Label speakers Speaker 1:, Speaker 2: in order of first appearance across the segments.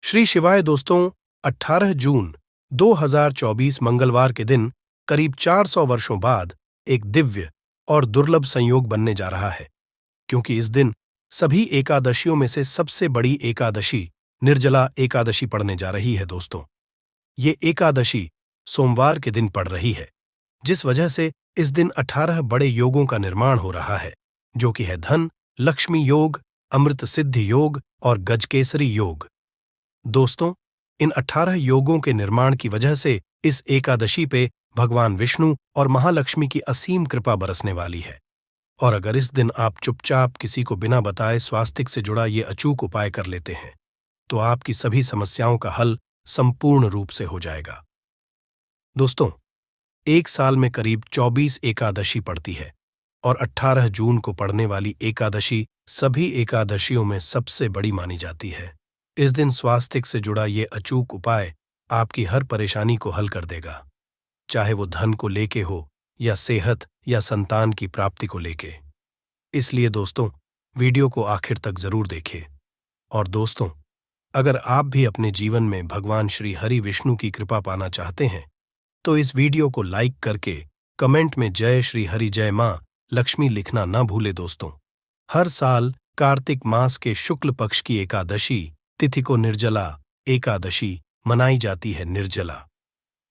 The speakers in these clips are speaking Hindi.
Speaker 1: श्री शिवाय दोस्तों, 18 जून 2024 मंगलवार के दिन करीब 400 वर्षों बाद एक दिव्य और दुर्लभ संयोग बनने जा रहा है, क्योंकि इस दिन सभी एकादशियों में से सबसे बड़ी एकादशी निर्जला एकादशी पड़ने जा रही है। दोस्तों, ये एकादशी सोमवार के दिन पड़ रही है, जिस वजह से इस दिन 18 बड़े योगों का निर्माण हो रहा है, जो कि है धन, लक्ष्मी योग, अमृत सिद्धि योग और गजकेसरी योग। दोस्तों, इन 18 योगों के निर्माण की वजह से इस एकादशी पे भगवान विष्णु और महालक्ष्मी की असीम कृपा बरसने वाली है। और अगर इस दिन आप चुपचाप किसी को बिना बताए स्वास्तिक से जुड़ा ये अचूक उपाय कर लेते हैं, तो आपकी सभी समस्याओं का हल संपूर्ण रूप से हो जाएगा। दोस्तों, एक साल में करीब 24 एकादशी पड़ती है और 18 जून को पड़ने वाली एकादशी सभी एकादशियों में सबसे बड़ी मानी जाती है। इस दिन स्वास्तिक से जुड़ा ये अचूक उपाय आपकी हर परेशानी को हल कर देगा, चाहे वो धन को लेके हो या सेहत या संतान की प्राप्ति को लेके। इसलिए दोस्तों, वीडियो को आखिर तक जरूर देखें। और दोस्तों, अगर आप भी अपने जीवन में भगवान श्री हरि विष्णु की कृपा पाना चाहते हैं, तो इस वीडियो को लाइक करके कमेंट में जय श्री हरि जय मां लक्ष्मी लिखना ना भूले। दोस्तों, हर साल कार्तिक मास के शुक्ल पक्ष की एकादशी तिथि को निर्जला एकादशी मनाई जाती है। निर्जला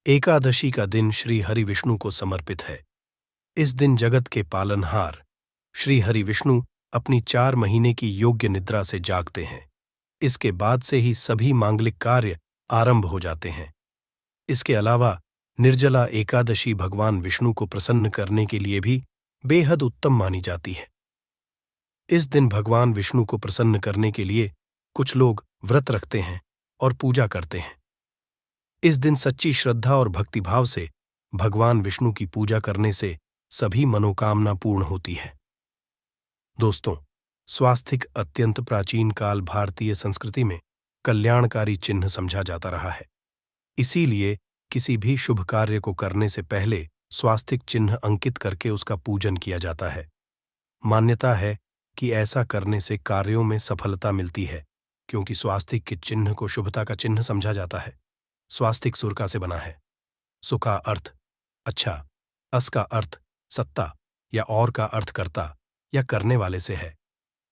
Speaker 1: एकादशी का दिन श्री हरि विष्णु को समर्पित है। इस दिन जगत के पालनहार श्री हरि विष्णु अपनी 4 महीने की योग्य निद्रा से जागते हैं। इसके बाद से ही सभी मांगलिक कार्य आरंभ हो जाते हैं। इसके अलावा निर्जला एकादशी भगवान विष्णु को प्रसन्न करने के लिए भी बेहद उत्तम मानी जाती है। इस दिन भगवान विष्णु को प्रसन्न करने के लिए कुछ लोग व्रत रखते हैं और पूजा करते हैं। इस दिन सच्ची श्रद्धा और भक्तिभाव से भगवान विष्णु की पूजा करने से सभी मनोकामना पूर्ण होती है। दोस्तों, स्वास्तिक अत्यंत प्राचीन काल भारतीय संस्कृति में कल्याणकारी चिन्ह समझा जाता रहा है। इसीलिए किसी भी शुभ कार्य को करने से पहले स्वास्तिक चिन्ह अंकित करके उसका पूजन किया जाता है। मान्यता है कि ऐसा करने से कार्यों में सफलता मिलती है, क्योंकि स्वास्तिक के चिन्ह को शुभता का चिन्ह समझा जाता है। स्वास्तिक सुरका से बना है। सु का अर्थ अच्छा, अस का अर्थ सत्ता या और का अर्थ कर्ता या करने वाले से है।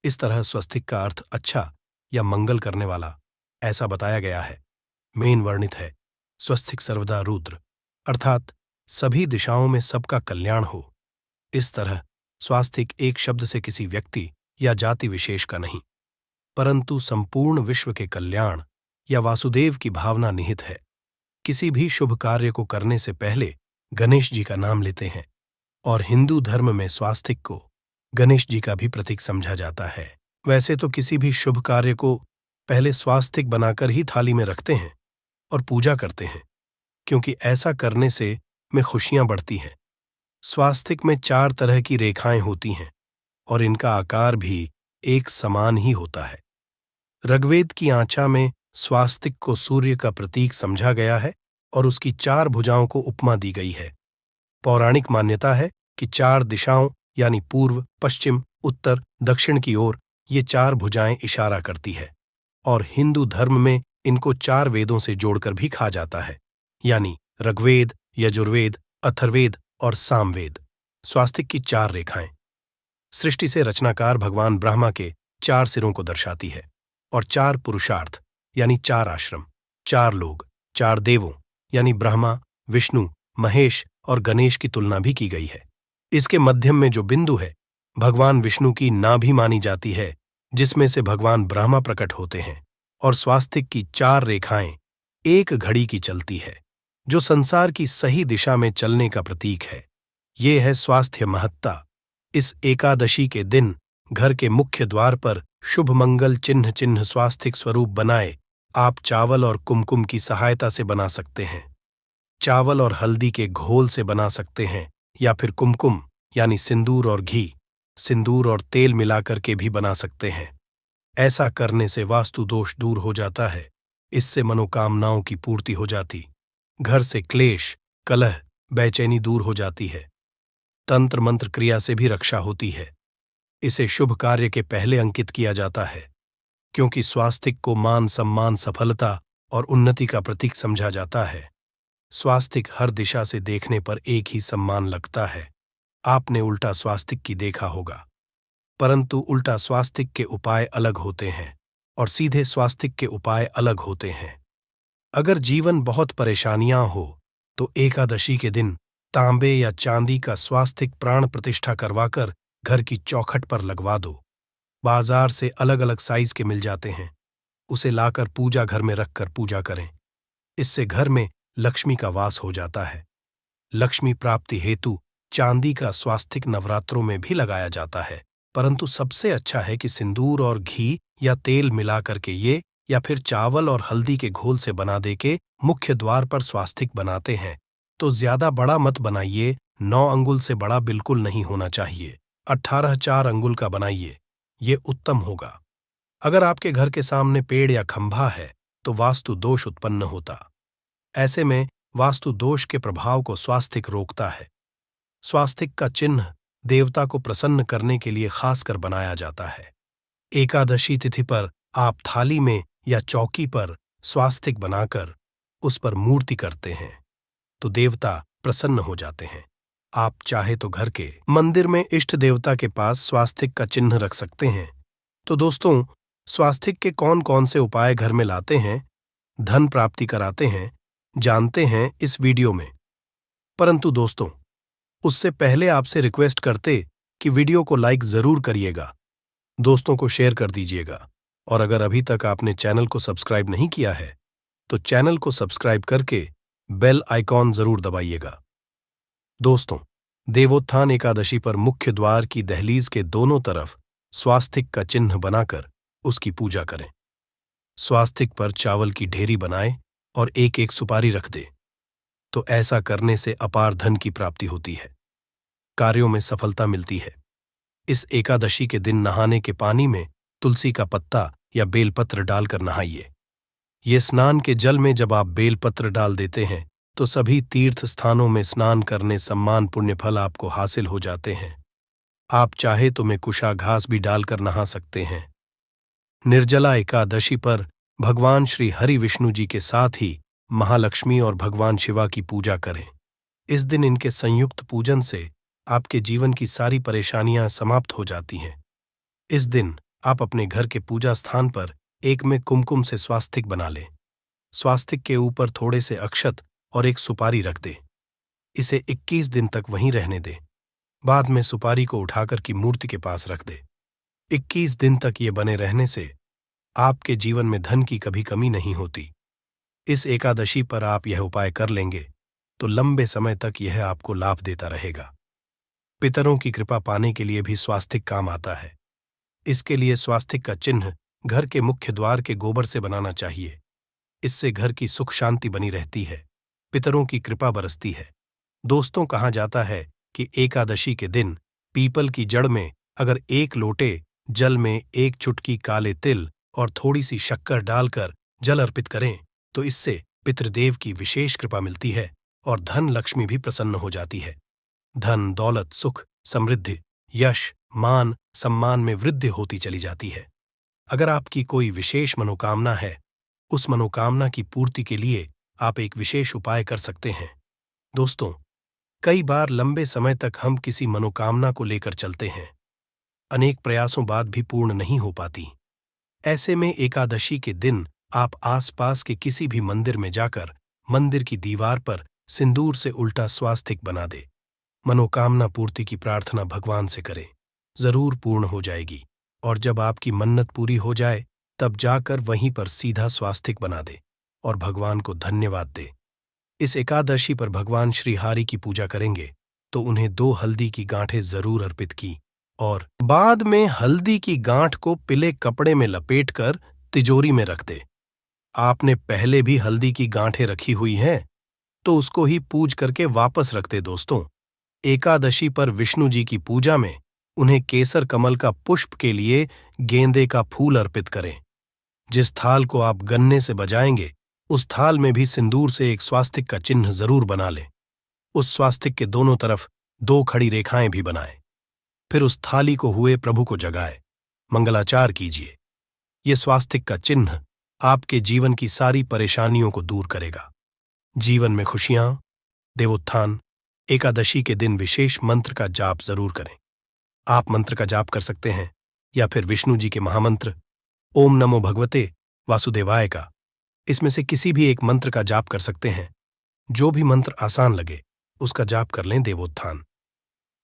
Speaker 1: इस तरह स्वस्तिक का अर्थ अच्छा या मंगल करने वाला ऐसा बताया गया है। मेन वर्णित है स्वस्तिक सर्वदा रुद्र, अर्थात सभी दिशाओं में सबका कल्याण हो। इस तरह स्वास्तिक एक शब्द से किसी व्यक्ति या जाति विशेष का नहीं, परंतु संपूर्ण विश्व के कल्याण या वासुदेव की भावना निहित है। किसी भी शुभ कार्य को करने से पहले गणेश जी का नाम लेते हैं, और हिंदू धर्म में स्वास्तिक को गणेश जी का भी प्रतीक समझा जाता है। वैसे तो किसी भी शुभ कार्य को पहले स्वास्तिक बनाकर ही थाली में रखते हैं और पूजा करते हैं, क्योंकि ऐसा करने से में खुशियां बढ़ती हैं। स्वास्तिक में 4 तरह की रेखाएं होती हैं और इनका आकार भी एक समान ही होता है। ऋग्वेद की आंचा में स्वास्तिक को सूर्य का प्रतीक समझा गया है और उसकी 4 भुजाओं को उपमा दी गई है। पौराणिक मान्यता है कि 4 दिशाओं यानी पूर्व, पश्चिम, उत्तर, दक्षिण की ओर ये 4 भुजाएं इशारा करती है, और हिंदू धर्म में इनको 4 वेदों से जोड़कर भी कहा जाता है, यानी ऋग्वेद, यजुर्वेद, अथर्ववेद और सामवेद। स्वास्तिक की 4 रेखाएं सृष्टि से रचनाकार भगवान ब्रह्मा के 4 सिरों को दर्शाती है, और 4 पुरुषार्थ यानी 4 आश्रम, 4 लोग, 4 देवों यानी ब्रह्मा, विष्णु, महेश और गणेश की तुलना भी की गई है। इसके मध्यम में जो बिंदु है भगवान विष्णु की नाभि मानी जाती है, जिसमें से भगवान ब्रह्मा प्रकट होते हैं, और स्वास्तिक की 4 रेखाएं एक घड़ी की चलती है, जो संसार की सही दिशा में चलने का प्रतीक है। ये है स्वास्थ्य महत्ता। इस एकादशी के दिन घर के मुख्य द्वार पर शुभ मंगल चिन्ह स्वास्तिक स्वरूप बनाए आप चावल और कुमकुम की सहायता से बना सकते हैं। चावल और हल्दी के घोल से बना सकते हैं, या फिर कुमकुम यानी सिंदूर और घी, सिंदूर और तेल मिलाकर के भी बना सकते हैं। ऐसा करने से वास्तु दोष दूर हो जाता है। इससे मनोकामनाओं की पूर्ति हो जाती, घर से क्लेश, कलह, बेचैनी दूर हो जाती है। तंत्र मंत्र क्रिया से भी रक्षा होती है। इसे शुभ कार्य के पहले अंकित किया जाता है, क्योंकि स्वास्तिक को मान सम्मान सफलता और उन्नति का प्रतीक समझा जाता है। स्वास्तिक हर दिशा से देखने पर एक ही सम्मान लगता है। आपने उल्टा स्वास्तिक की देखा होगा, परंतु उल्टा स्वास्तिक के उपाय अलग होते हैं और सीधे स्वास्तिक के उपाय अलग होते हैं। अगर जीवन बहुत परेशानियां हो तो एकादशी के दिन तांबे या चांदी का स्वास्तिक प्राण प्रतिष्ठा करवाकर घर की चौखट पर लगवा दो। बाजार से अलग अलग साइज के मिल जाते हैं, उसे लाकर पूजा घर में रखकर पूजा करें। इससे घर में लक्ष्मी का वास हो जाता है। लक्ष्मी प्राप्ति हेतु चांदी का स्वास्तिक नवरात्रों में भी लगाया जाता है, परंतु सबसे अच्छा है कि सिंदूर और घी या तेल मिलाकर के ये या फिर चावल और हल्दी के घोल से बना दे के मुख्य द्वार पर स्वास्तिक बनाते हैं तो ज्यादा बड़ा मत बनाइए। 9 अंगुल से बड़ा बिल्कुल नहीं होना चाहिए। 18 4 अंगुल का बनाइए, ये उत्तम होगा। अगर आपके घर के सामने पेड़ या खंभा है तो वास्तु दोष उत्पन्न होता। ऐसे में वास्तु दोष के प्रभाव को स्वास्तिक रोकता है। स्वास्तिक का चिन्ह देवता को प्रसन्न करने के लिए खासकर बनाया जाता है। एकादशी तिथि पर आप थाली में या चौकी पर स्वास्तिक बनाकर उस पर मूर्ति करते हैं तो देवता प्रसन्न हो जाते हैं। आप चाहे तो घर के मंदिर में इष्ट देवता के पास स्वास्तिक का चिन्ह रख सकते हैं। तो दोस्तों, स्वास्तिक के कौन कौन से उपाय घर में लाते हैं, धन प्राप्ति कराते हैं, जानते हैं इस वीडियो में। परंतु दोस्तों, उससे पहले आपसे रिक्वेस्ट करते कि वीडियो को लाइक जरूर करिएगा, दोस्तों को शेयर कर दीजिएगा और अगर अभी तक आपने चैनल को सब्सक्राइब नहीं किया है तो चैनल को सब्सक्राइब करके बेल आइकॉन जरूर दबाइएगा। दोस्तों, देवोत्थान एकादशी पर मुख्य द्वार की दहलीज के दोनों तरफ स्वास्तिक का चिन्ह बनाकर उसकी पूजा करें। स्वास्तिक पर चावल की ढेरी बनाए और एक एक सुपारी रख दे, तो ऐसा करने से अपार धन की प्राप्ति होती है, कार्यों में सफलता मिलती है। इस एकादशी के दिन नहाने के पानी में तुलसी का पत्ता या बेलपत्र डालकर नहाइए। ये स्नान के जल में जब आप बेलपत्र डाल देते हैं तो सभी तीर्थ स्थानों में स्नान करने सम्मान पुण्य फल आपको हासिल हो जाते हैं। आप चाहे तो में कुशा घास भी डालकर नहा सकते हैं। निर्जला एकादशी पर भगवान श्री हरि विष्णु जी के साथ ही महालक्ष्मी और भगवान शिवा की पूजा करें। इस दिन इनके संयुक्त पूजन से आपके जीवन की सारी परेशानियां समाप्त हो जाती हैं। इस दिन आप अपने घर के पूजा स्थान पर एक में कुमकुम से स्वास्तिक बना लें। स्वास्तिक के ऊपर थोड़े से अक्षत और एक सुपारी रख दे। इसे 21 दिन तक वहीं रहने दे। बाद में सुपारी को उठाकर की मूर्ति के पास रख दे। 21 दिन तक ये बने रहने से आपके जीवन में धन की कभी कमी नहीं होती। इस एकादशी पर आप यह उपाय कर लेंगे तो लंबे समय तक यह आपको लाभ देता रहेगा। पितरों की कृपा पाने के लिए भी स्वास्तिक काम आता है। इसके लिए स्वास्तिक का चिन्ह घर के मुख्य द्वार के गोबर से बनाना चाहिए। इससे घर की सुख शांति बनी रहती है, पितरों की कृपा बरसती है। दोस्तों, कहा जाता है कि एकादशी के दिन पीपल की जड़ में अगर 1 लोटे जल में 1 चुटकी काले तिल और थोड़ी सी शक्कर डालकर जल अर्पित करें तो इससे पितृदेव की विशेष कृपा मिलती है और धन लक्ष्मी भी प्रसन्न हो जाती है। धन, दौलत, सुख, समृद्धि, यश, मान, सम्मान में वृद्धि होती चली जाती है। अगर आपकी कोई विशेष मनोकामना है, उस मनोकामना की पूर्ति के लिए आप एक विशेष उपाय कर सकते हैं। दोस्तों, कई बार लंबे समय तक हम किसी मनोकामना को लेकर चलते हैं, अनेक प्रयासों बाद भी पूर्ण नहीं हो पाती। ऐसे में एकादशी के दिन आप आसपास के किसी भी मंदिर में जाकर मंदिर की दीवार पर सिंदूर से उल्टा स्वास्तिक बना दे। मनोकामना पूर्ति की प्रार्थना भगवान से करें, जरूर पूर्ण हो जाएगी। और जब आपकी मन्नत पूरी हो जाए तब जाकर वहीं पर सीधा स्वास्तिक बना दे और भगवान को धन्यवाद दे। इस एकादशी पर भगवान श्री हरि की पूजा करेंगे तो उन्हें 2 हल्दी की गांठें जरूर अर्पित की और बाद में हल्दी की गांठ को पीले कपड़े में लपेटकर तिजोरी में रख दे। आपने पहले भी हल्दी की गांठें रखी हुई हैं तो उसको ही पूज करके वापस रख दे। दोस्तों, एकादशी पर विष्णु जी की पूजा में उन्हें केसर कमल का पुष्प के लिए गेंदे का फूल अर्पित करें। जिस थाल को आप गन्ने से बजाएंगे उस थाल में भी सिंदूर से एक स्वास्तिक का चिन्ह जरूर बना लें। उस स्वास्तिक के दोनों तरफ 2 खड़ी रेखाएं भी बनाएं। फिर उस थाली को हुए प्रभु को जगाए, मंगलाचार कीजिए। ये स्वास्तिक का चिन्ह आपके जीवन की सारी परेशानियों को दूर करेगा। जीवन में खुशियां, देवोत्थान एकादशी के दिन विशेष मंत्र का जाप जरूर करें। आप मंत्र का जाप कर सकते हैं या फिर विष्णु जी के महामंत्र ओम नमो भगवते वासुदेवाय का, इसमें से किसी भी एक मंत्र का जाप कर सकते हैं। जो भी मंत्र आसान लगे उसका जाप कर लें। देवोत्थान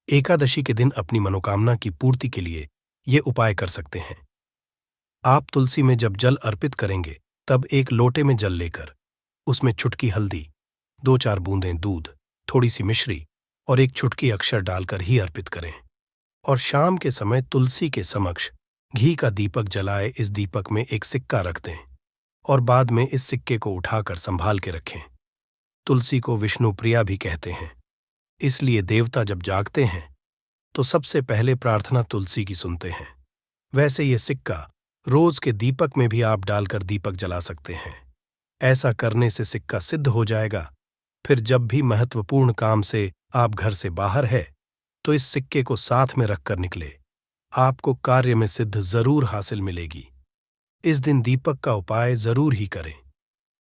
Speaker 1: एकादशी के दिन अपनी मनोकामना की पूर्ति के लिए ये उपाय कर सकते हैं। आप तुलसी में जब जल अर्पित करेंगे तब एक लोटे में जल लेकर उसमें चुटकी हल्दी, 2-4 बूंदें दूध, थोड़ी सी मिश्री और एक चुटकी अक्षर डालकर ही अर्पित करें। और शाम के समय तुलसी के समक्ष घी का दीपक जलाए इस दीपक में एक सिक्का रख दें और बाद में इस सिक्के को उठाकर संभाल के रखें। तुलसी को विष्णु प्रिया भी कहते हैं, इसलिए देवता जब जागते हैं तो सबसे पहले प्रार्थना तुलसी की सुनते हैं। वैसे ये सिक्का रोज के दीपक में भी आप डालकर दीपक जला सकते हैं। ऐसा करने से सिक्का सिद्ध हो जाएगा। फिर जब भी महत्वपूर्ण काम से आप घर से बाहर है तो इस सिक्के को साथ में रखकर निकले, आपको कार्य में सिद्ध जरूर हासिल मिलेगी। इस दिन दीपक का उपाय जरूर ही करें।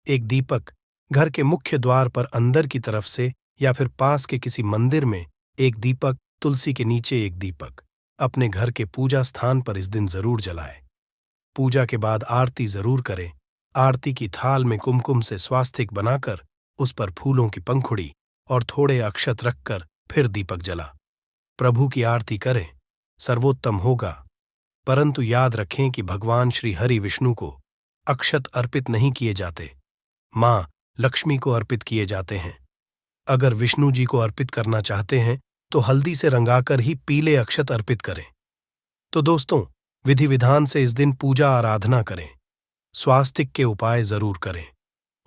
Speaker 1: एक दीपक घर के मुख्य द्वार पर अंदर की तरफ से या फिर पास के किसी मंदिर में एक दीपक, तुलसी के नीचे एक दीपक अपने घर के पूजा स्थान पर इस दिन जरूर जलाए। पूजा के बाद आरती जरूर करें। आरती की थाल में कुमकुम से स्वास्तिक बनाकर उस पर फूलों की पंखुड़ी और थोड़े अक्षत रखकर फिर दीपक जला प्रभु की आरती करें, सर्वोत्तम होगा। परंतु याद रखें कि भगवान श्री हरि विष्णु को अक्षत अर्पित नहीं किए जाते, मां लक्ष्मी को अर्पित किए जाते हैं। अगर विष्णु जी को अर्पित करना चाहते हैं तो हल्दी से रंगाकर ही पीले अक्षत अर्पित करें। तो दोस्तों, विधि विधान से इस दिन पूजा आराधना करें, स्वास्तिक के उपाय जरूर करें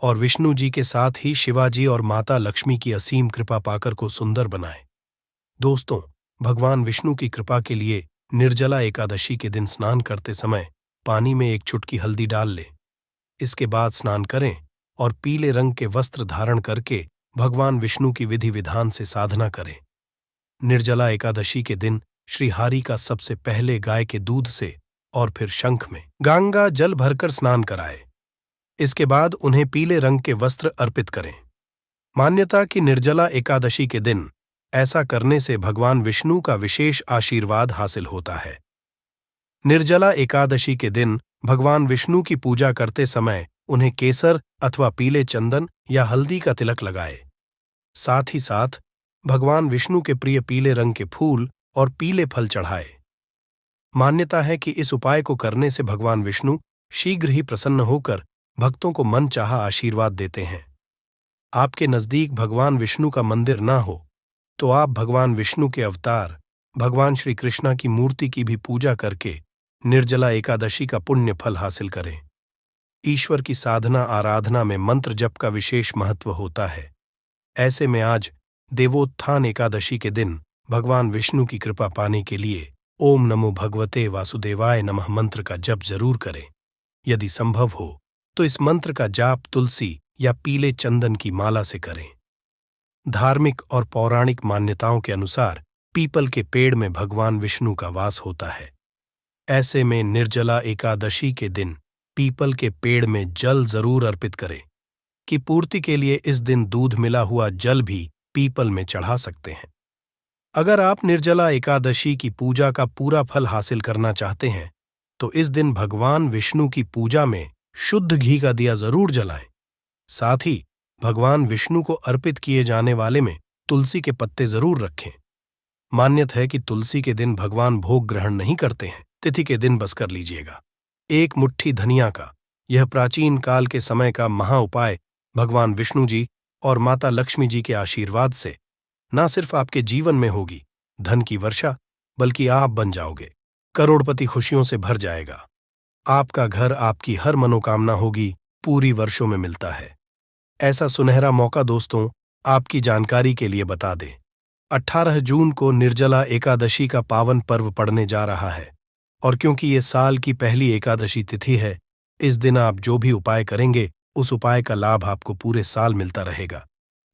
Speaker 1: और विष्णु जी के साथ ही शिवाजी और माता लक्ष्मी की असीम कृपा पाकर को सुंदर बनाएं। दोस्तों, भगवान विष्णु की कृपा के लिए निर्जला एकादशी के दिन स्नान करते समय पानी में एक चुटकी हल्दी डाल लें। इसके बाद स्नान करें और पीले रंग के वस्त्र धारण करके भगवान विष्णु की विधि विधान से साधना करें। निर्जला एकादशी के दिन श्री हरि का सबसे पहले गाय के दूध से और फिर शंख में गंगा जल भरकर स्नान कराए। इसके बाद उन्हें पीले रंग के वस्त्र अर्पित करें। मान्यता कि निर्जला एकादशी के दिन ऐसा करने से भगवान विष्णु का विशेष आशीर्वाद हासिल होता है। निर्जला एकादशी के दिन भगवान विष्णु की पूजा करते समय उन्हें केसर अथवा पीले चंदन या हल्दी का तिलक लगाए। साथ ही साथ भगवान विष्णु के प्रिय पीले रंग के फूल और पीले फल चढ़ाए। मान्यता है कि इस उपाय को करने से भगवान विष्णु शीघ्र ही प्रसन्न होकर भक्तों को मनचाहा आशीर्वाद देते हैं। आपके नजदीक भगवान विष्णु का मंदिर ना हो तो आप भगवान विष्णु के अवतार भगवान श्री कृष्णा की मूर्ति की भी पूजा करके निर्जला एकादशी का पुण्य फल हासिल करें। ईश्वर की साधना आराधना में मंत्र जप का विशेष महत्व होता है। ऐसे में आज देवोत्थान एकादशी के दिन भगवान विष्णु की कृपा पाने के लिए ओम नमो भगवते वासुदेवाय नमः मंत्र का जप जरूर करें। यदि संभव हो तो इस मंत्र का जाप तुलसी या पीले चंदन की माला से करें। धार्मिक और पौराणिक मान्यताओं के अनुसार पीपल के पेड़ में भगवान विष्णु का वास होता है। ऐसे में निर्जला एकादशी के दिन पीपल के पेड़ में जल जरूर अर्पित करें। कि पूर्ति के लिए इस दिन दूध मिला हुआ जल भी पीपल में चढ़ा सकते हैं। अगर आप निर्जला एकादशी की पूजा का पूरा फल हासिल करना चाहते हैं तो इस दिन भगवान विष्णु की पूजा में शुद्ध घी का दिया जरूर जलाएं। साथ ही भगवान विष्णु को अर्पित किए जाने वाले में तुलसी के पत्ते जरूर रखें। मान्यता है कि तुलसी के दिन भगवान भोग ग्रहण नहीं करते हैं, तिथि के दिन बस कर लीजिएगा। एक मुट्ठी धनिया का यह प्राचीन काल के समय का महा उपाय भगवान विष्णु जी और माता लक्ष्मी जी के आशीर्वाद से न सिर्फ आपके जीवन में होगी धन की वर्षा, बल्कि आप बन जाओगे करोड़पति, खुशियों से भर जाएगा। आपका घर, आपकी हर मनोकामना होगी पूरी वर्षों में मिलता है। ऐसा सुनहरा मौका दोस्तों आपकी जानकारी के लिए बता दें, 18 जून को निर्जला एकादशी का पावन पर्व पड़ने जा रहा है और क्योंकि ये साल की पहली एकादशी तिथि है, इस दिन आप जो भी उपाय करेंगे उस उपाय का लाभ आपको पूरे साल मिलता रहेगा।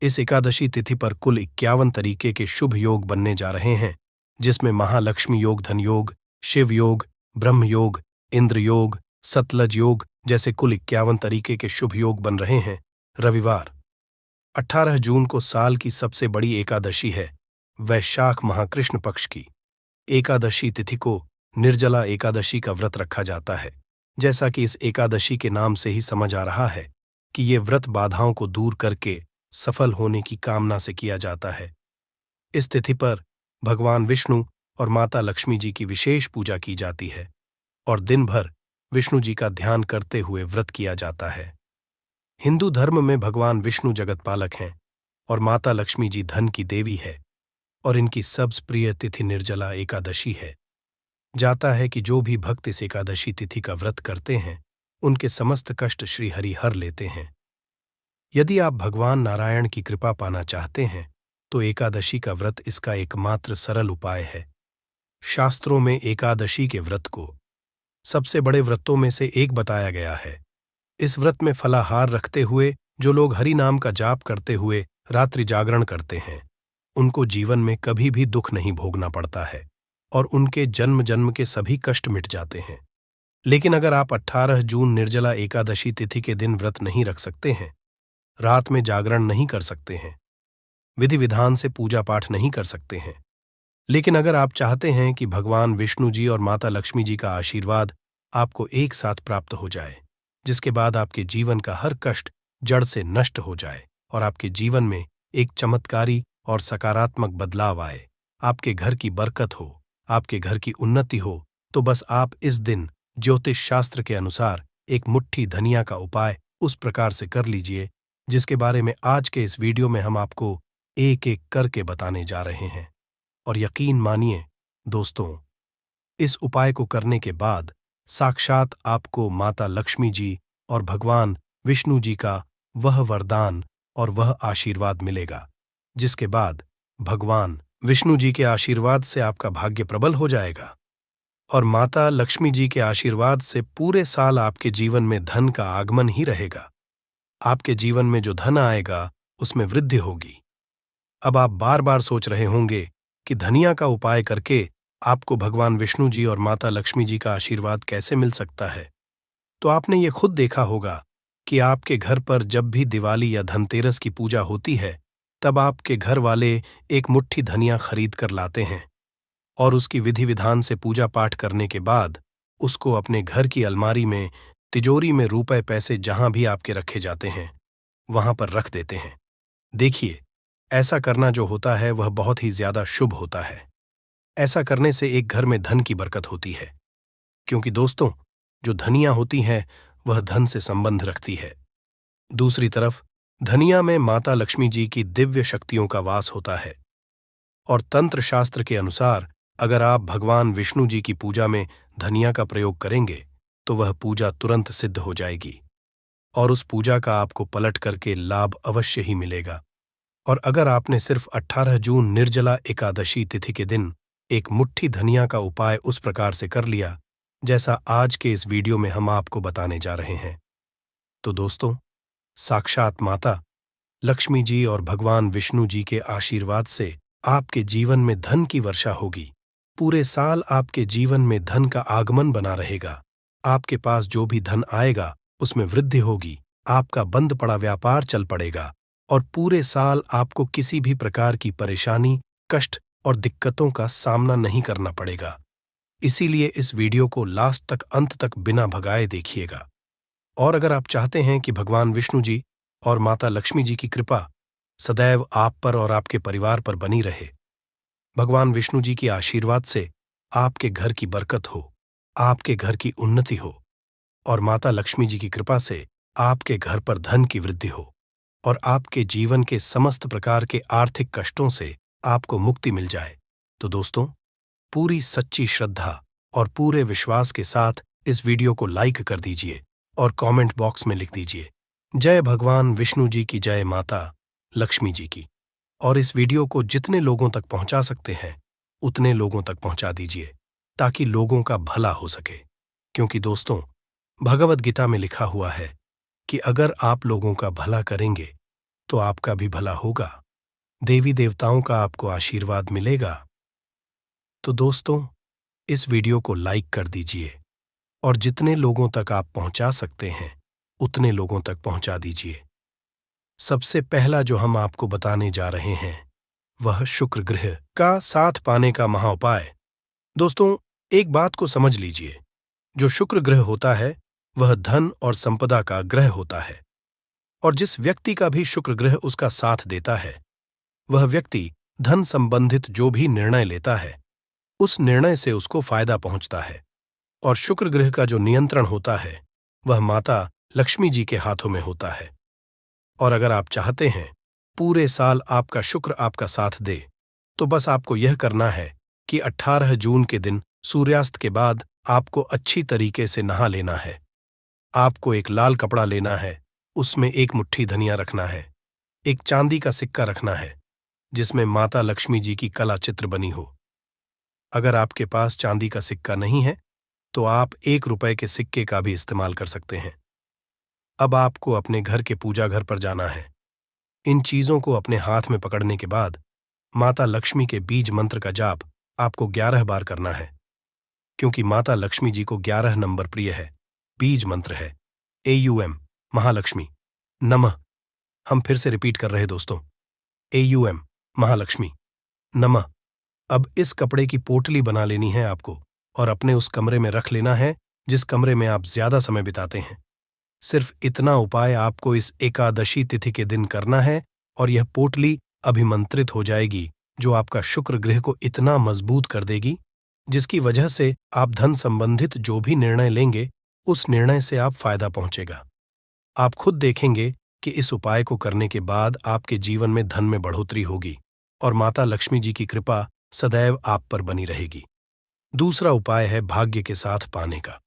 Speaker 1: इस एकादशी तिथि पर कुल 51 तरीके के शुभ योग बनने जा रहे हैं, जिसमें महालक्ष्मी योग, धन योग, शिव योग, ब्रह्म योग, इंद्र योग, सतलज योग जैसे कुल 51 तरीके के शुभ योग बन रहे हैं। रविवार 18 जून को साल की सबसे बड़ी एकादशी है, वैशाख महाकृष्ण पक्ष की एकादशी तिथि को निर्जला एकादशी का व्रत रखा जाता है। जैसा कि इस एकादशी के नाम से ही समझ आ रहा है कि ये व्रत बाधाओं को दूर करके सफल होने की कामना से किया जाता है। इस तिथि पर भगवान विष्णु और माता लक्ष्मी जी की विशेष पूजा की जाती है और दिन भर विष्णु जी का ध्यान करते हुए व्रत किया जाता है। हिंदू धर्म में भगवान विष्णु जगतपालक हैं और माता लक्ष्मी जी धन की देवी है और इनकी सबसे प्रिय तिथि निर्जला एकादशी है। जाता है कि जो भी भक्त इस एकादशी तिथि का व्रत करते हैं उनके समस्त कष्ट श्री हरि हर लेते हैं। यदि आप भगवान नारायण की कृपा पाना चाहते हैं तो एकादशी का व्रत इसका एकमात्र सरल उपाय है। शास्त्रों में एकादशी के व्रत को सबसे बड़े व्रतों में से एक बताया गया है। इस व्रत में फलाहार रखते हुए जो लोग हरि नाम का जाप करते हुए रात्रि जागरण करते हैं उनको जीवन में कभी भी दुख नहीं भोगना पड़ता है और उनके जन्म जन्म के सभी कष्ट मिट जाते हैं। लेकिन अगर आप 18 जून निर्जला एकादशी तिथि के दिन व्रत नहीं रख सकते हैं, रात में जागरण नहीं कर सकते हैं, विधि विधान से पूजा पाठ नहीं कर सकते हैं, लेकिन अगर आप चाहते हैं कि भगवान विष्णु जी और माता लक्ष्मी जी का आशीर्वाद आपको एक साथ प्राप्त हो जाए, जिसके बाद आपके जीवन का हर कष्ट जड़ से नष्ट हो जाए और आपके जीवन में एक चमत्कारी और सकारात्मक बदलाव आए, आपके घर की बरकत हो, आपके घर की उन्नति हो, तो बस आप इस दिन ज्योतिष शास्त्र के अनुसार एक मुट्ठी धनिया का उपाय उस प्रकार से कर लीजिए जिसके बारे में आज के इस वीडियो में हम आपको एक एक करके बताने जा रहे हैं। और यकीन मानिए दोस्तों, इस उपाय को करने के बाद साक्षात आपको माता लक्ष्मी जी और भगवान विष्णु जी का वह वरदान और वह आशीर्वाद मिलेगा, जिसके बाद भगवान विष्णु जी के आशीर्वाद से आपका भाग्य प्रबल हो जाएगा और माता लक्ष्मी जी के आशीर्वाद से पूरे साल आपके जीवन में धन का आगमन ही रहेगा। आपके जीवन में जो धन आएगा उसमें वृद्धि होगी। अब आप बार बार सोच रहे होंगे कि धनिया का उपाय करके आपको भगवान विष्णु जी और माता लक्ष्मी जी का आशीर्वाद कैसे मिल सकता है। तो आपने ये खुद देखा होगा कि आपके घर पर जब भी दिवाली या धनतेरस की पूजा होती है तब आपके घर वाले एक मुट्ठी धनिया खरीद कर लाते हैं और उसकी विधि विधान से पूजा पाठ करने के बाद उसको अपने घर की अलमारी में, तिजोरी में रुपए पैसे जहां भी आपके रखे जाते हैं वहां पर रख देते हैं। देखिए, ऐसा करना जो होता है वह बहुत ही ज्यादा शुभ होता है। ऐसा करने से एक घर में धन की बरकत होती है, क्योंकि दोस्तों जो धनिया होती है वह धन से संबंध रखती है। दूसरी तरफ धनिया में माता लक्ष्मी जी की दिव्य शक्तियों का वास होता है और तंत्र शास्त्र के अनुसार अगर आप भगवान विष्णु जी की पूजा में धनिया का प्रयोग करेंगे तो वह पूजा तुरंत सिद्ध हो जाएगी और उस पूजा का आपको पलट करके लाभ अवश्य ही मिलेगा। और अगर आपने सिर्फ 18 जून निर्जला एकादशी तिथि के दिन एक मुट्ठी धनिया का उपाय उस प्रकार से कर लिया जैसा आज के इस वीडियो में हम आपको बताने जा रहे हैं, तो दोस्तों साक्षात माता लक्ष्मी जी और भगवान विष्णु जी के आशीर्वाद से आपके जीवन में धन की वर्षा होगी। पूरे साल आपके जीवन में धन का आगमन बना रहेगा। आपके पास जो भी धन आएगा उसमें वृद्धि होगी, आपका बंद पड़ा व्यापार चल पड़ेगा और पूरे साल आपको किसी भी प्रकार की परेशानी, कष्ट और दिक्कतों का सामना नहीं करना पड़ेगा। इसीलिए इस वीडियो को लास्ट तक, अंत तक बिना भगाए देखिएगा। और अगर आप चाहते हैं कि भगवान विष्णु जी और माता लक्ष्मी जी की कृपा सदैव आप पर और आपके परिवार पर बनी रहे, भगवान विष्णु जी की आशीर्वाद से आपके घर की बरकत हो, आपके घर की उन्नति हो और माता लक्ष्मी जी की कृपा से आपके घर पर धन की वृद्धि हो और आपके जीवन के समस्त प्रकार के आर्थिक कष्टों से आपको मुक्ति मिल जाए, तो दोस्तों पूरी सच्ची श्रद्धा और पूरे विश्वास के साथ इस वीडियो को लाइक कर दीजिए और कमेंट बॉक्स में लिख दीजिए जय भगवान विष्णु जी की, जय माता लक्ष्मी जी की। और इस वीडियो को जितने लोगों तक पहुंचा सकते हैं उतने लोगों तक पहुंचा दीजिए ताकि लोगों का भला हो सके, क्योंकि दोस्तों भगवद गीता में लिखा हुआ है कि अगर आप लोगों का भला करेंगे तो आपका भी भला होगा, देवी देवताओं का आपको आशीर्वाद मिलेगा। तो दोस्तों इस वीडियो को लाइक कर दीजिए और जितने लोगों तक आप पहुंचा सकते हैं उतने लोगों तक पहुंचा दीजिए। सबसे पहला जो हम आपको बताने जा रहे हैं वह शुक्र ग्रह का साथ पाने का महाउपाय। दोस्तों, एक बात को समझ लीजिए, जो शुक्र ग्रह होता है वह धन और संपदा का ग्रह होता है, और जिस व्यक्ति का भी शुक्र ग्रह उसका साथ देता है वह व्यक्ति धन संबंधित जो भी निर्णय लेता है उस निर्णय से उसको फायदा पहुंचता है। और शुक्र ग्रह का जो नियंत्रण होता है वह माता लक्ष्मी जी के हाथों में होता है। और अगर आप चाहते हैं पूरे साल आपका शुक्र आपका साथ दे तो बस आपको यह करना है कि 18 जून के दिन सूर्यास्त के बाद आपको अच्छी तरीके से नहा लेना है। आपको एक लाल कपड़ा लेना है, उसमें एक मुट्ठी धनिया रखना है, एक चांदी का सिक्का रखना है जिसमें माता लक्ष्मी जी की कला चित्र बनी हो। अगर आपके पास चांदी का सिक्का नहीं है तो आप 1 रुपए के सिक्के का भी इस्तेमाल कर सकते हैं। अब आपको अपने घर के पूजा घर पर जाना है। इन चीजों को अपने हाथ में पकड़ने के बाद माता लक्ष्मी के बीज मंत्र का जाप आपको 11 बार करना है, क्योंकि माता लक्ष्मी जी को 11 नंबर प्रिय है। बीज मंत्र है AUM महालक्ष्मी नमः। हम फिर से रिपीट कर रहे दोस्तों, AUM महालक्ष्मी नमः। अब इस कपड़े की पोटली बना लेनी है आपको और अपने उस कमरे में रख लेना है जिस कमरे में आप ज्यादा समय बिताते हैं। सिर्फ इतना उपाय आपको इस एकादशी तिथि के दिन करना है और यह पोटली अभिमंत्रित हो जाएगी, जो आपका शुक्र ग्रह को इतना मजबूत कर देगी जिसकी वजह से आप धन संबंधित जो भी निर्णय लेंगे उस निर्णय से आप फायदा पहुंचेगा। आप खुद देखेंगे कि इस उपाय को करने के बाद आपके जीवन में धन में बढ़ोतरी होगी और माता लक्ष्मी जी की कृपा सदैव आप पर बनी रहेगी। दूसरा उपाय है भाग्य के साथ पाने का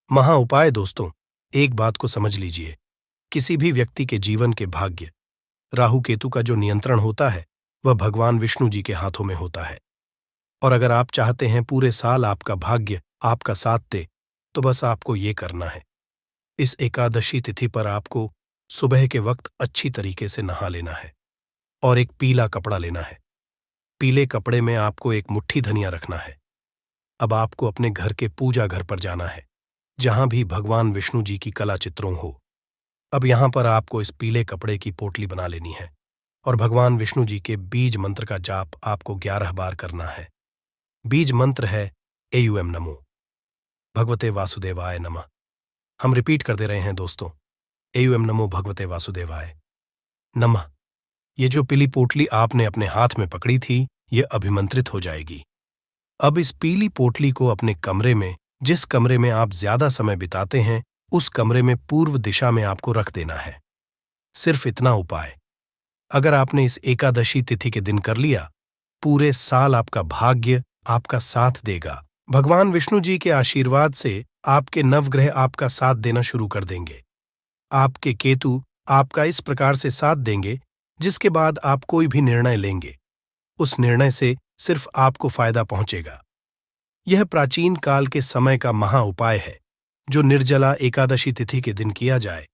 Speaker 1: महा उपाय। दोस्तों, एक बात को समझ लीजिए, किसी भी व्यक्ति के जीवन के भाग्य, राहु केतु का जो नियंत्रण होता है वह भगवान विष्णु जी के हाथों में होता है। और अगर आप चाहते हैं पूरे साल आपका भाग्य आपका साथ दे तो बस आपको ये करना है, इस एकादशी तिथि पर आपको सुबह के वक्त अच्छी तरीके से नहा लेना है और एक पीला कपड़ा लेना है। पीले कपड़े में आपको एक मुट्ठी धनिया रखना है। अब आपको अपने घर के पूजा घर पर जाना है जहां भी भगवान विष्णु जी की कला चित्रों हो। अब यहां पर आपको इस पीले कपड़े की पोटली बना लेनी है और भगवान विष्णु जी के बीज मंत्र का जाप आपको 11 बार करना है। बीज मंत्र है AUM नमो भगवते वासुदेवाय नमः। हम रिपीट कर दे रहे हैं दोस्तों, AUM नमो भगवते वासुदेवाय नमः। ये जो पीली पोटली आपने अपने हाथ में पकड़ी थी यह अभिमंत्रित हो जाएगी। अब इस पीली पोटली को अपने कमरे में, जिस कमरे में आप ज्यादा समय बिताते हैं उस कमरे में पूर्व दिशा में आपको रख देना है। सिर्फ इतना उपाय अगर आपने इस एकादशी तिथि के दिन कर लिया, पूरे साल आपका भाग्य आपका साथ देगा। भगवान विष्णु जी के आशीर्वाद से आपके नवग्रह आपका साथ देना शुरू कर देंगे। आपके केतु आपका इस प्रकार से साथ देंगे जिसके बाद आप कोई भी निर्णय लेंगे उस निर्णय से सिर्फ आपको फायदा पहुंचेगा। यह प्राचीन काल के समय का महा उपाय है जो निर्जला एकादशी तिथि के दिन किया जाए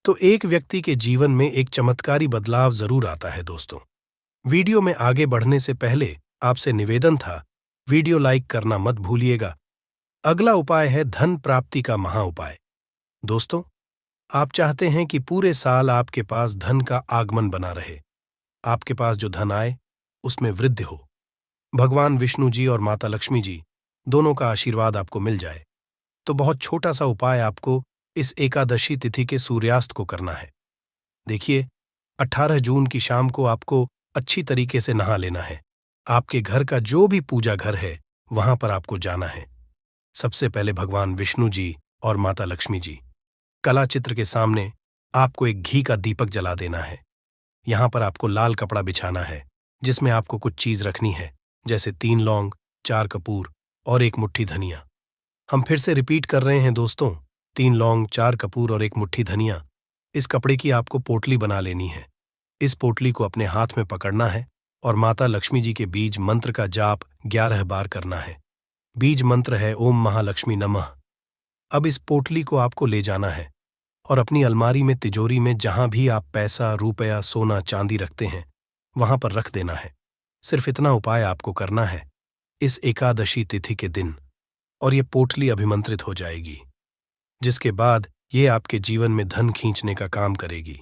Speaker 1: तो एक व्यक्ति के जीवन में एक चमत्कारी बदलाव जरूर आता है। दोस्तों, वीडियो में आगे बढ़ने से पहले आपसे निवेदन था, वीडियो लाइक करना मत भूलिएगा। अगला उपाय है धन प्राप्ति का महा उपाय। दोस्तों, आप चाहते हैं कि पूरे साल आपके पास धन का आगमन बना रहे, आपके पास जो धन आए उसमें वृद्धि हो, भगवान विष्णु जी और माता लक्ष्मी जी दोनों का आशीर्वाद आपको मिल जाए, तो बहुत छोटा सा उपाय आपको इस एकादशी तिथि के सूर्यास्त को करना है। देखिए, 18 जून की शाम को आपको अच्छी तरीके से नहा लेना है। आपके घर का जो भी पूजा घर है वहां पर आपको जाना है। सबसे पहले भगवान विष्णु जी और माता लक्ष्मी जी कला चित्र के सामने आपको एक घी का दीपक जला देना है। यहां पर आपको लाल कपड़ा बिछाना है जिसमें आपको कुछ चीज रखनी है, जैसे 3 लौंग, 4 कपूर और एक मुट्ठी धनिया। हम फिर से रिपीट कर रहे हैं दोस्तों, 3 लौंग, 4 कपूर और एक मुट्ठी धनिया। इस कपड़े की आपको पोटली बना लेनी है। इस पोटली को अपने हाथ में पकड़ना है और माता लक्ष्मी जी के बीज मंत्र का जाप 11 बार करना है। बीज मंत्र है ओम महालक्ष्मी नमः। अब इस पोटली को आपको ले जाना है और अपनी अलमारी में, तिजोरी में, जहां भी आप पैसा, रुपया, सोना, चांदी रखते हैं वहां पर रख देना है। सिर्फ इतना उपाय आपको करना है इस एकादशी तिथि के दिन और ये पोटली अभिमंत्रित हो जाएगी। जिसके बाद ये आपके जीवन में धन खींचने का काम करेगी।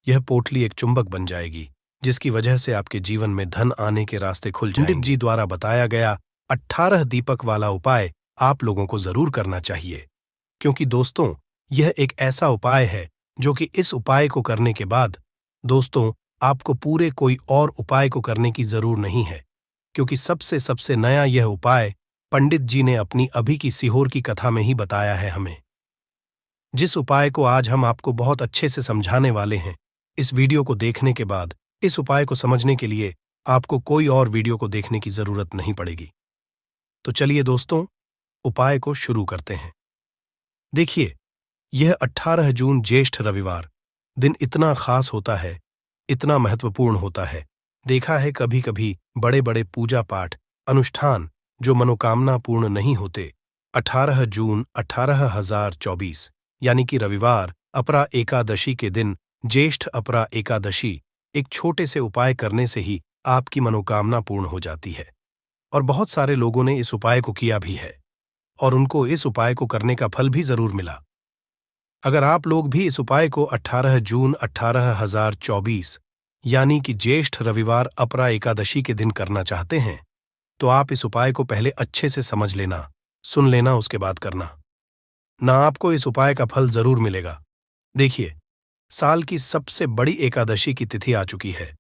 Speaker 1: यह पोटली एक चुंबक बन जाएगी, जिसकी वजह से आपके जीवन में धन आने के रास्ते खुल जाएंगे। पंडित जी द्वारा बताया गया 18 दीपक वाला उपाय आप लोगों को जरूर करना चाहिए, क्योंकि दोस्तों यह एक ऐसा उपाय है जो कि इस उपाय को करने के बाद दोस्तों आपको पूरे कोई और उपाय को करने की जरूर नहीं है, क्योंकि सबसे नया यह उपाय पंडित जी ने अपनी अभी की सीहोर की कथा में ही बताया है हमें, जिस उपाय को आज हम आपको बहुत अच्छे से समझाने वाले हैं। इस वीडियो को देखने के बाद इस उपाय को समझने के लिए आपको कोई और वीडियो को देखने की जरूरत नहीं पड़ेगी। तो चलिए दोस्तों, उपाय को शुरू करते हैं। देखिए, यह 18 जून ज्येष्ठ रविवार दिन इतना खास होता है, इतना महत्वपूर्ण होता है। देखा है कभी कभी बड़े बड़े पूजा पाठ अनुष्ठान जो मनोकामना पूर्ण नहीं होते। 18 जून 18,024 यानी कि रविवार अपरा एकादशी के दिन, ज्येष्ठ अपरा एकादशी, एक छोटे से उपाय करने से ही आपकी मनोकामना पूर्ण हो जाती है। और बहुत सारे लोगों ने इस उपाय को किया भी है और उनको इस उपाय को करने का फल भी जरूर मिला। अगर आप लोग भी इस उपाय को 18 जून 18,024 यानी कि ज्येष्ठ रविवार अपरा एकादशी के दिन करना चाहते हैं, तो आप इस उपाय को पहले अच्छे से समझ लेना, सुन लेना, उसके बाद करना ना, आपको इस उपाय का फल जरूर मिलेगा। देखिए, साल की सबसे बड़ी एकादशी की तिथि आ चुकी है,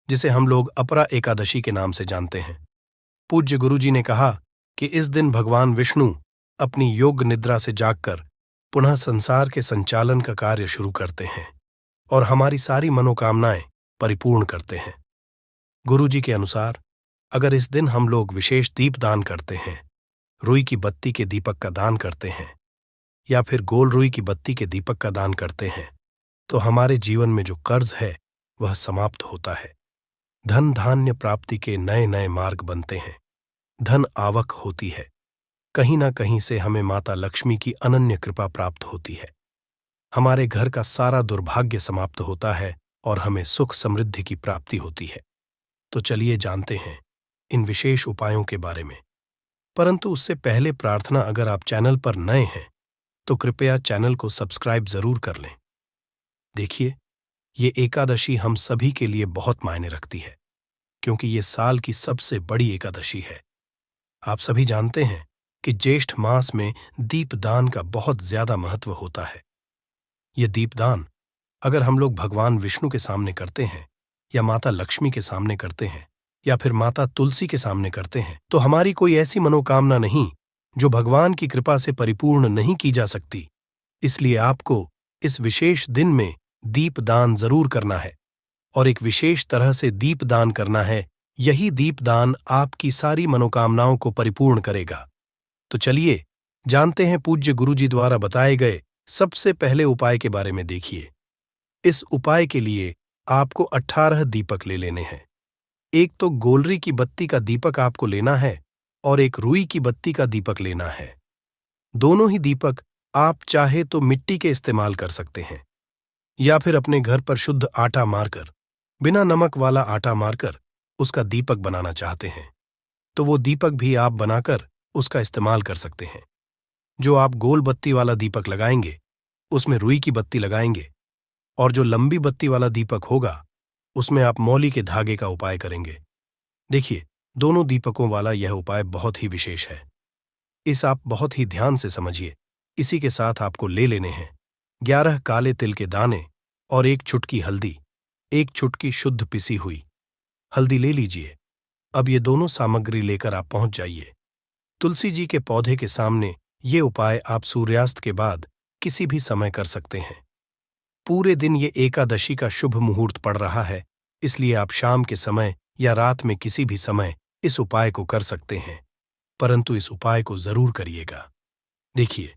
Speaker 1: जिसे हम लोग अपरा एकादशी के नाम से जानते हैं। पूज्य गुरुजी ने कहा कि इस दिन भगवान विष्णु अपनी योग निद्रा से जागकर पुनः संसार के संचालन का कार्य शुरू करते हैं और हमारी सारी मनोकामनाएं परिपूर्ण करते हैं। गुरुजी के अनुसार अगर इस दिन हम लोग विशेष दीप दान करते हैं, रुई की बत्ती के दीपक का दान करते हैं या फिर गोल रुई की बत्ती के दीपक का दान करते हैं, तो हमारे जीवन में जो कर्ज है वह समाप्त होता है। धन धान्य प्राप्ति के नए नए मार्ग बनते हैं, धन आवक होती है, कहीं ना कहीं से हमें माता लक्ष्मी की अनन्य कृपा प्राप्त होती है, हमारे घर का सारा दुर्भाग्य समाप्त होता है और हमें सुख समृद्धि की प्राप्ति होती है। तो चलिए जानते हैं इन विशेष उपायों के बारे में। परंतु उससे पहले प्रार्थना, अगर आप चैनल पर नए हैं तो कृपया चैनल को सब्सक्राइब जरूर कर लें। देखिए, ये एकादशी हम सभी के लिए बहुत मायने रखती है, क्योंकि ये साल की सबसे बड़ी एकादशी है। आप सभी जानते हैं कि ज्येष्ठ मास में दीपदान का बहुत ज्यादा महत्व होता है। यह दीपदान अगर हम लोग भगवान विष्णु के सामने करते हैं या माता लक्ष्मी के सामने करते हैं या फिर माता तुलसी के सामने करते हैं, तो हमारी कोई ऐसी मनोकामना नहीं जो भगवान की कृपा से परिपूर्ण नहीं की जा सकती। इसलिए आपको इस विशेष दिन में दीपदान जरूर करना है और एक विशेष तरह से दीपदान करना है। यही दीपदान आपकी सारी मनोकामनाओं को परिपूर्ण करेगा। तो चलिए जानते हैं पूज्य गुरुजी द्वारा बताए गए सबसे पहले उपाय के बारे में। देखिए, इस उपाय के लिए आपको 18 दीपक ले लेने हैं। एक तो गोलरी की बत्ती का दीपक आपको लेना है और एक रुई की बत्ती का दीपक लेना है। दोनों ही दीपक आप चाहे तो मिट्टी के इस्तेमाल कर सकते हैं या फिर अपने घर पर शुद्ध आटा मारकर, बिना नमक वाला आटा मारकर उसका दीपक बनाना चाहते हैं, तो वो दीपक भी आप बनाकर उसका इस्तेमाल कर सकते हैं। जो आप गोल बत्ती वाला दीपक लगाएंगे उसमें रुई की बत्ती लगाएंगे और जो लंबी बत्ती वाला दीपक होगा उसमें आप मौली के धागे का उपाय करेंगे। देखिए, दोनों दीपकों वाला यह उपाय बहुत ही विशेष है। इस आप बहुत ही ध्यान से समझिए। इसी के साथ आपको ले लेने हैं 11 काले तिल के दाने और 1 चुटकी हल्दी, 1 चुटकी शुद्ध पिसी हुई हल्दी ले लीजिए। अब ये दोनों सामग्री लेकर आप पहुंच जाइए तुलसी जी के पौधे के सामने। ये उपाय आप सूर्यास्त के बाद किसी भी समय कर सकते हैं। पूरे दिन ये एकादशी का शुभ मुहूर्त पड़ रहा है, इसलिए आप शाम के समय या रात में किसी भी समय इस उपाय को कर सकते हैं, परंतु इस उपाय को जरूर करिएगा। देखिए,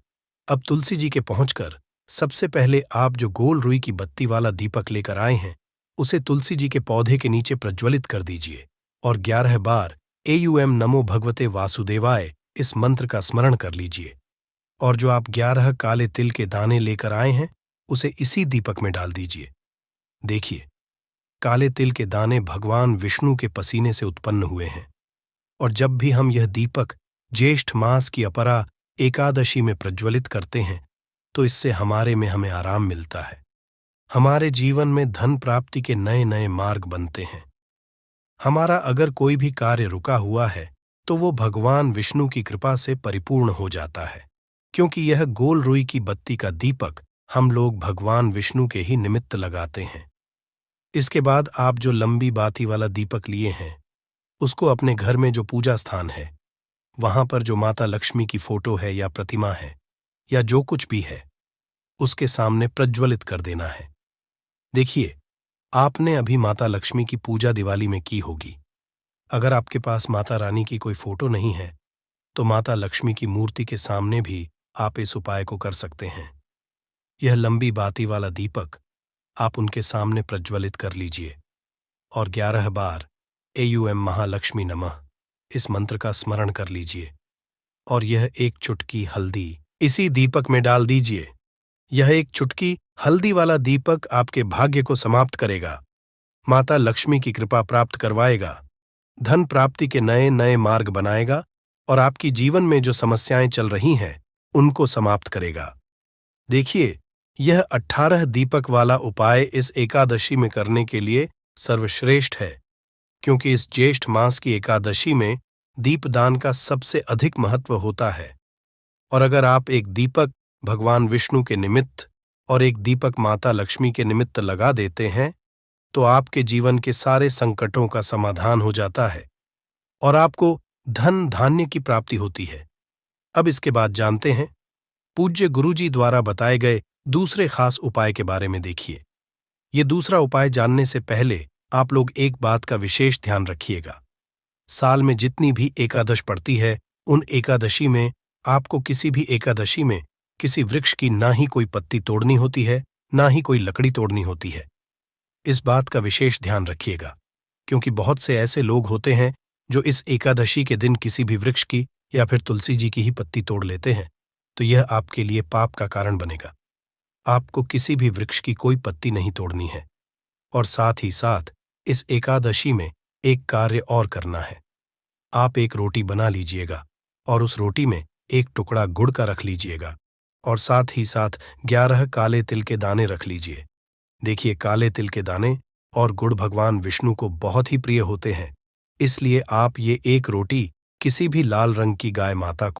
Speaker 1: अब तुलसी जी के पहुंचकर सबसे पहले आप जो गोल रुई की बत्ती वाला दीपक लेकर आए हैं उसे तुलसी जी के पौधे के नीचे प्रज्वलित कर दीजिए और 11 बार एयूएम नमो भगवते वासुदेवाय इस मंत्र का स्मरण कर लीजिए। और जो आप 11 काले तिल के दाने लेकर आए हैं उसे इसी दीपक में डाल दीजिए। देखिए, काले तिल के दाने भगवान विष्णु के पसीने से उत्पन्न हुए हैं और जब भी हम यह दीपक ज्येष्ठ मास की अपरा एकादशी में प्रज्वलित करते हैं तो इससे हमारे में हमें आराम मिलता है। हमारे जीवन में धन प्राप्ति के नए नए मार्ग बनते हैं। हमारा अगर कोई भी कार्य रुका हुआ है तो वो भगवान विष्णु की कृपा से परिपूर्ण हो जाता है, क्योंकि यह गोल रुई की बत्ती का दीपक हम लोग भगवान विष्णु के ही निमित्त लगाते हैं। इसके बाद आप जो लंबी बाती वाला दीपक लिए हैं उसको अपने घर में जो पूजा स्थान है वहां पर जो माता लक्ष्मी की फोटो है या प्रतिमा है या जो कुछ भी है उसके सामने प्रज्वलित कर देना है। देखिए, आपने अभी माता लक्ष्मी की पूजा दिवाली में की होगी। अगर आपके पास माता रानी की कोई फोटो नहीं है तो माता लक्ष्मी की मूर्ति के सामने भी आप इस उपाय को कर सकते हैं। यह लंबी बाती वाला दीपक आप उनके सामने प्रज्वलित कर लीजिए और 11 बार एयूएम महालक्ष्मी नमः इस मंत्र का स्मरण कर लीजिए और यह एक चुटकी हल्दी इसी दीपक में डाल दीजिए। यह एक चुटकी हल्दी वाला दीपक आपके भाग्य को समाप्त करेगा, माता लक्ष्मी की कृपा प्राप्त करवाएगा, धन प्राप्ति के नए नए मार्ग बनाएगा और आपकी जीवन में जो समस्याएं चल रही हैं उनको समाप्त करेगा। देखिए, यह 18 दीपक वाला उपाय इस एकादशी में करने के लिए सर्वश्रेष्ठ है, क्योंकि इस ज्येष्ठ मास की एकादशी में दीपदान का सबसे अधिक महत्व होता है। और अगर आप एक दीपक भगवान विष्णु के निमित्त और एक दीपक माता लक्ष्मी के निमित्त लगा देते हैं तो आपके जीवन के सारे संकटों का समाधान हो जाता है और आपको धन धान्य की प्राप्ति होती है। अब इसके बाद जानते हैं पूज्य गुरुजी द्वारा बताए गए दूसरे खास उपाय के बारे में। देखिए, ये दूसरा उपाय जानने से पहले आप लोग एक बात का विशेष ध्यान रखिएगा। साल में जितनी भी एकादश पड़ती है उन एकादशी में आपको किसी भी एकादशी में किसी वृक्ष की ना ही कोई पत्ती तोड़नी होती है ना ही कोई लकड़ी तोड़नी होती है। इस बात का विशेष ध्यान रखिएगा, क्योंकि बहुत से ऐसे लोग होते हैं जो इस एकादशी के दिन किसी भी वृक्ष की या फिर तुलसी जी की ही पत्ती तोड़ लेते हैं, तो यह आपके लिए पाप का कारण बनेगा। आपको किसी भी वृक्ष की कोई पत्ती नहीं तोड़नी है और साथ ही साथ इस एकादशी में एक कार्य और करना है। आप एक रोटी बना लीजिएगा और उस रोटी में एक टुकड़ा गुड़ का रख लीजिएगा और साथ ही साथ 11 काले तिल के दाने रख लीजिए। देखिए, काले तिल के दाने और गुड़ भगवान विष्णु को बहुत ही प्रिय होते हैं, इसलिए आप ये एक रोटी किसी भी लाल रंग की गाय माता